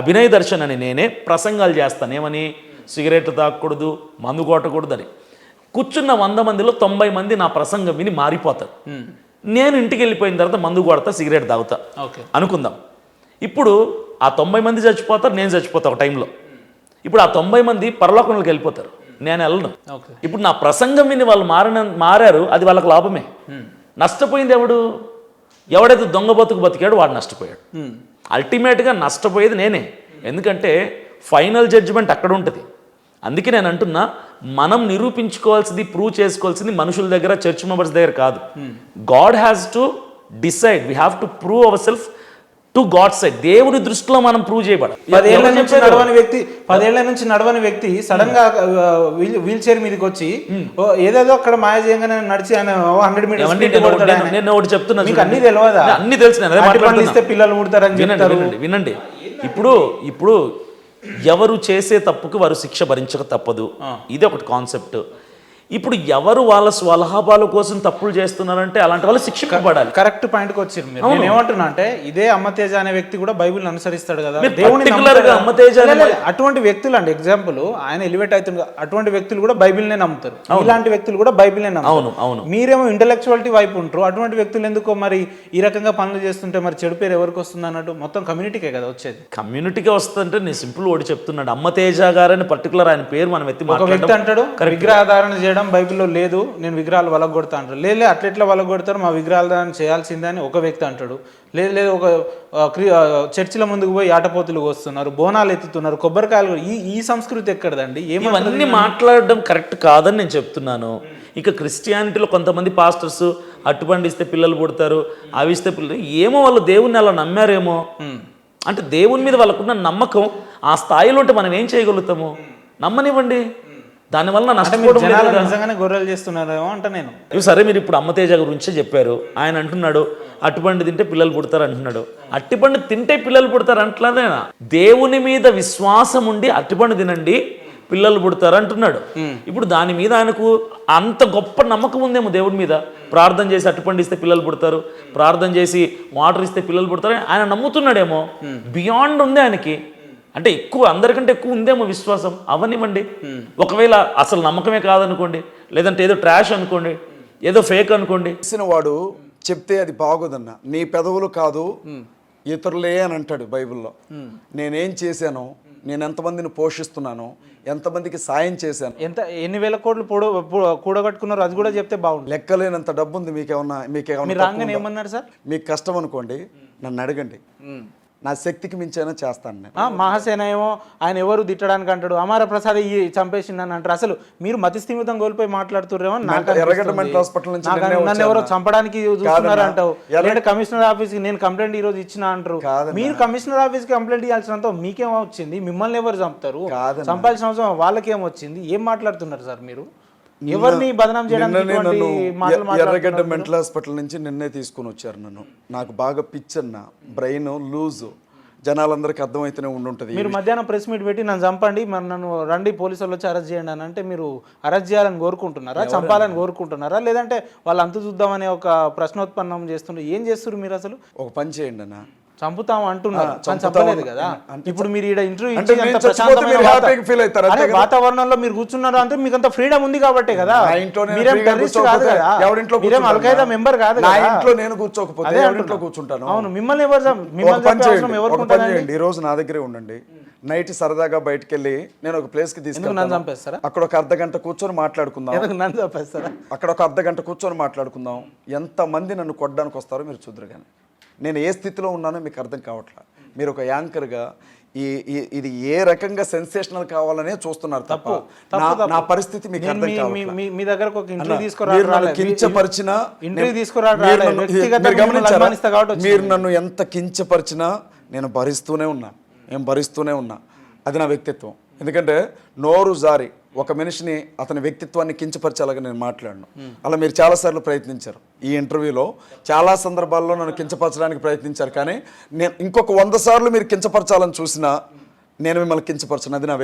అభినయ్ దర్శన్ అని నేనే ప్రసంగాలు చేస్తాను. ఏమని? సిగరెట్లు తాగకూడదు, మందు కొట్టకూడదు అని. కూర్చున్న 100 మందిలో 90 మంది నా ప్రసంగం విని మారిపోతారు. నేను ఇంటికి వెళ్ళిపోయిన తర్వాత మందు కొడతా, సిగరెట్ తాగుతా అనుకుందాం. ఇప్పుడు ఆ 90 మంది చచ్చిపోతారు, నేను చచ్చిపోతా ఒక టైంలో. ఇప్పుడు ఆ 90 మంది పరలోకంలోకి వెళ్ళిపోతారు, నేను వెళ్ళను. ఇప్పుడు నా ప్రసంగం విని వాళ్ళు మారారు, అది వాళ్ళకి లాభమే. నష్టపోయింది ఎవడైతే దొంగ బతుకు బతికాడు వాడు నష్టపోయాడు. అల్టిమేట్గా నష్టపోయేది నేనే. ఎందుకంటే ఫైనల్ జడ్జిమెంట్ అక్కడ ఉంటుంది. అందుకే నేను అంటున్నా, మనం నిరూపించుకోవాల్సింది, ప్రూవ్ చేసుకోవాల్సింది మనుషుల దగ్గర, చర్చ్ మెంబర్స్ దగ్గర కాదు. God has to decide. We have to prove our self to God side. దేవుని దృష్టిలో మనం ప్రూవ్ చేయబడాలి. 10 ఏళ్ల నుంచి నడవని వ్యక్తి సడన్ గా వీల్ చైర్ మీదకి వచ్చి ఏదేదో అక్కడ మాయ చేయంగానే నడిచి ఆయన 100 మీటర్స్ నేను ఒకటి చెప్తున్నా, అన్ని తెలియదా? అన్ని తెలిసిన పిల్లలు పుడతారని వినండి. ఇప్పుడు ఎవరు చేసే తప్పుకి వారు శిక్ష భరించక తప్పదు. ఇది ఒకటి కాన్సెప్ట్. ఇప్పుడు ఎవరు వాళ్ళ స్వలాభాల కోసం తప్పులు చేస్తున్నారంటే అలాంటి వాళ్ళు శిక్షింపబడాలి. కరెక్ట్ పాయింట్కి వచ్చారు మీరు. నేను ఏమంటున్నా అంటే, ఇదే అమ్మతేజ అనే వ్యక్తి కూడా బైబిల్ అనుసరిస్తాడు కదా, అటువంటి వ్యక్తులు అండి. ఎగ్జాంపుల్, ఆయన ఎలివేట్ అవుతుంది, అటువంటి వ్యక్తులు కూడా బైబిల్నే నమ్ముతారు. ఇలాంటి వ్యక్తులు కూడా బైబిల్నే నమ్ముతారు. మీరేమో ఇంటలెక్చువాలిటీ వైపు ఉంటారు. అటువంటి వ్యక్తులు ఎందుకో మరి ఈ రకంగా పనులు చేస్తుంటే మరి చెడు పేరు ఎవరికి వస్తుంది అన్నట్టు? మొత్తం కమ్యూనిటీకే కదా వచ్చేది. కమ్యూనిటీకే వస్తుందంటే నేను సింపుల్ ఒకటి చెప్తున్నాడు. అమ్మతేజ గారని పర్టికులర్ ఆయన పేరు మనం ఎత్తి ఒక వ్యక్తి అంటాడు విగ్రహాధారణ చేయడం బైబిల్లో లేదు, నేను విగ్రహాలు వలగొడతా అంటాడు. లేదు అట్లా వలగొడతారు, మా విగ్రహాలు చేయాల్సిందే అని ఒక వ్యక్తి అంటాడు. లేదు ఒక చర్చిల ముందుకు పోయి ఆటపోతులు వస్తున్నారు, బోనాలు ఎత్తుతున్నారు, కొబ్బరికాయలు. ఈ సంస్కృతి ఎక్కడదండి? ఇవన్నీ మాట్లాడడం కరెక్ట్ కాదని నేను చెప్తున్నాను. ఇక క్రిస్టియానిటీలో కొంతమంది పాస్టర్స్ అట్టుపండి ఇస్తే పిల్లలు పుడతారు, అవి ఇస్తే పిల్లలు, ఏమో వాళ్ళు దేవుణ్ణి అలా నమ్మారేమో. అంటే దేవుని మీద వాళ్ళకున్న నమ్మకం ఆ స్థాయిలో ఉంటే మనం ఏం చేయగలుగుతాము? నమ్మనివ్వండి. దానివల్ల నిజంగానే గొర్రెలు చేస్తున్నారేమో అంట నేను. సరే, మీరు ఇప్పుడు అమ్మతేజ గురించే చెప్పారు. ఆయన అంటున్నాడు అట్టిపండు తింటే పిల్లలు పుడతారు అంటున్నాడు. అట్టిపండు తింటే పిల్లలు పుడతారు అంటలేదేనా? దేవుని మీద విశ్వాసం ఉండి అట్టిపండు తినండి పిల్లలు పుడతారు అంటున్నాడు. ఇప్పుడు దాని మీద ఆయనకు అంత గొప్ప నమ్మకం ఉందేమో దేవుడి మీద. ప్రార్థన చేసి అట్టిపండు ఇస్తే పిల్లలు పుడతారు, ప్రార్థన చేసి వాటర్ ఇస్తే పిల్లలు పుడతారు ఆయన నమ్ముతున్నాడేమో. బియాండ్ ఉంది ఆయనకి. అంటే ఎక్కువ, అందరికంటే ఎక్కువ ఉందేమో విశ్వాసం. అవనివ్వండి. ఒకవేళ అసలు నమ్మకమే కాదనుకోండి, లేదంటే ఏదో ట్రాష్ అనుకోండి, ఏదో ఫేక్ అనుకోండి. వాడు చెప్తే అది బాగోదన్న, నీ పెదవులు కాదు ఇతరులే అని అంటాడు బైబిల్లో. నేనేం చేశాను, నేను ఎంతమందిని పోషిస్తున్నాను, ఎంతమందికి సాయం చేశాను, ఎన్ని వేల కోట్లు కూడగట్టుకున్నారు అది కూడా చెప్తే బాగుంది. లెక్కలేనంత డబ్బు ఉంది. మీకేమన్నా ఏమన్నారు సార్? మీకు కష్టం అనుకోండి, నన్ను అడగండి, నా శక్తికి మించైనా చేస్తాను నేను. మహాసేన ఏమో ఆయన ఎవరు తిట్టడానికి అంటాడు, అమర ప్రసాద్ చంపేసిందని అంటారు. అసలు మీరు మతి స్థిమితం కోల్పోయి మాట్లాడుతుర్రేమో. ఎర్రగడ్డ మెంటల్ హాస్పిటల్ నుంచి నన్ను ఎవరో చంపడానికి చూస్తున్నారు అంటావు. లేదంటే కమిషనర్ ఆఫీస్కి నేను కంప్లైంట్ ఈ రోజు ఇచ్చిన అంటారు. మీరు కమిషనర్ ఆఫీస్కి కంప్లైంట్ ఇవ్వాల్సినంత మీకేమో వచ్చింది? మిమ్మల్ని ఎవరు చంపుతారు? చంపాల్సిన అవసరం వాళ్ళకేమో వచ్చింది? ఏం మాట్లాడుతున్నారు సార్ మీరు? ఎవరిని బదనాం చేయడానికి? ఎర్రగడ్డ మెంటల్ హాస్పిటల్ నుంచి నిన్నే తీసుకుని వచ్చారు నన్ను. నాకు బాగా పిచ్చన్న, బ్రెయిన్ లూజ్, జనాలందరికీ అర్థమైతేనే ఉండుంటుంది. మీరు మధ్యాహ్నం ప్రెస్ మీట్ పెట్టి నన్ను చంపండి, మరి నన్ను రండి పోలీసులు వచ్చి అరెస్ట్ చేయండి అని అంటే మీరు అరెస్ట్ చేయాలని కోరుకుంటున్నారా, చంపాలని కోరుకుంటున్నారా, లేదంటే వాళ్ళు అంతు చూద్దామనే ఒక ప్రశ్నోత్పన్నం చేస్తున్నారు? ఏం చేస్తున్నారు మీరు అసలు? ఒక పని చేయండి అన్న, చంపుతాం అంటున్నారు, చంపలేదు కదా. ఇప్పుడు మీరు ఇక్కడ ఇంటర్వ్యూ వాతావరణంలో మీరు కూర్చున్నారు అంటే మీకు అంత ఫ్రీడమ్ ఉంది కాబట్టే కదా. అల్ఖైదా మెంబర్ కాదు. నేను కూర్చోకపోతే కూర్చుంటాను. అవును, మిమ్మల్ని ఈ రోజు నా దగ్గరే ఉండండి. నైట్ సరదాగా బయటకు వెళ్ళి నేను ఒక ప్లేస్ కి తీసుకెళ్తాను. అక్కడ ఒక అర్ధగంట కూర్చొని మాట్లాడుకుందాం. అక్కడ ఒక అర్ధగంట కూర్చొని మాట్లాడుకుందాం. ఎంత మంది నన్ను కొట్టడానికి వస్తారో మీరు చూద్దరు. కానీ నేను ఏ స్థితిలో ఉన్నానో మీకు అర్థం కావట్లా. మీరు ఒక యాంకర్గా ఇది ఏ రకంగా సెన్సేషనల్ కావాలనే చూస్తున్నారు తప్ప నా పరిస్థితి మీకు అర్థం కావట్లా. మీ దగ్గరకు ఒక ఇంటర్వ్యూ మీరు నన్ను ఎంత కించపరిచినా నేను భరిస్తూనే ఉన్నా. అది నా వ్యక్తిత్వం. ఎందుకంటే నోరు జారి ఒక మనిషిని అతని వ్యక్తిత్వాన్ని కించపరిచేలాగా నేను మాట్లాడను. అలా మీరు చాలాసార్లు ప్రయత్నించారు. ఈ ఇంటర్వ్యూలో చాలా సందర్భాల్లో నన్ను కించపరచడానికి ప్రయత్నించారు. కానీ నేను ఇంకొక 100 సార్లు మీరు కించపరచాలని చూసినా నేను మిమ్మల్ని కించపరచను. అది నా